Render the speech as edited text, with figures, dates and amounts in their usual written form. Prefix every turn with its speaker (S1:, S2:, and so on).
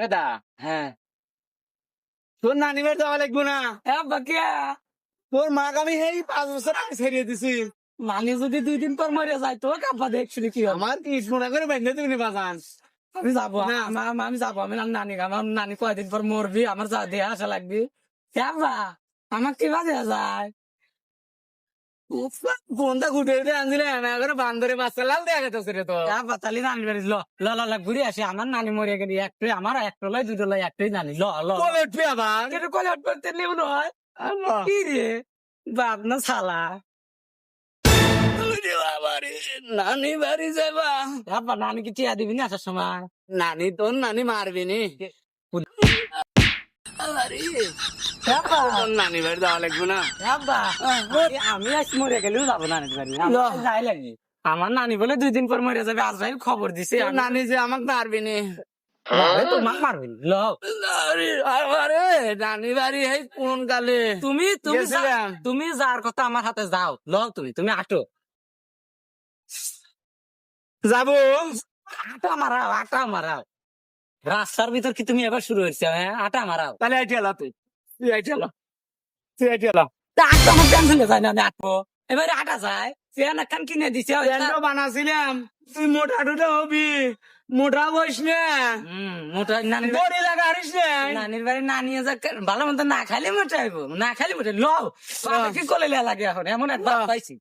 S1: দাদা
S2: হ্যাঁ
S1: তোর নানি বাড়ি যাওয়া লাগবো না।
S2: আব্বা কে
S1: তোর মাকে আমি এই 5 বছর আগে ছেড়িয়ে দিছি।
S2: নানি যদি 2 দিন পর মরে যায় তো আব্বা দেখছি কি হবে?
S1: আমার কি মনে করে বেঁধে তুমি বাজান।
S2: আমি যাবো
S1: না।
S2: আমি যাবো আমি আমার নানি কয়দিন পর মরবি আমার যা দিয়ে আসা লাগবে আব্বা আমার কি বাজে যায়
S1: ফোনটা ঘুটে উঠে আনছিলে না করে বান্দরে বাচ্চা লাল দেখা গেছে রে তো।
S2: আব্বা তাহলে নানি বাড়ি ল ল ল ল ঘুরে আসি আমার নানি মরে গেলি একটাই আমার একটা লাই দুটো লাই একটাই নানি ল ল
S1: কবে উঠবি আবার?
S2: কেন কলে উঠতে নেব নয়
S1: আল্লাহ।
S2: কি রে বাপ না শালা
S1: ওরে বাবা রে, নানি বাড়ি যাবা।
S2: আব্বা নানি কি টিয়া দিবি না আসার সময়
S1: নানি তোর নানি মারবি নি। আরে,
S2: আব্বা
S1: তোর নানি বাড়ি যাওয়া লাগবে না।
S2: আব্বা আমি আজ মরে গেলেও যাবো নানির বাড়ি
S1: ল।
S2: যাই লাগি আমার নানি বলে 2 দিন পর মরে যাবে আজ ভাই খবর দিছে
S1: তোর নানি যে আমাকে মারবি নি।
S2: তোমার মারবেন ল
S1: আরে, আরে, নানি বাড়ি এই কোন কালে
S2: তুমি তুমি
S1: গেছিলাম।
S2: তুমি যার কথা আমার হাতে যাও ল তুমি আটো
S1: যাবো।
S2: আটা মারাও রাস্তার ভিতর কি তুমি এবার শুরু হয়েছে হ্যাঁ আটা মারাও
S1: তাহলে আইটি এলা তুই আইটি এলা তুই আইটি এলা।
S2: তা আটা আমার টেনশন যায় না আমি আটবো এবারে আটা যায় সে না কান কিনে দিছে
S1: প্যান্টও বানাছিলাম, তুই মোটা টুটা হবি, মোটা বইস না,
S2: মোটা নানির
S1: বড়ি লাগা হারিস না।
S2: নানির বাড়ি নানি ভালো মতো না খাইলে মোটাইবো না খাইলে মোটাই ল কি করে লাগে এখন এমন একবার পাইছি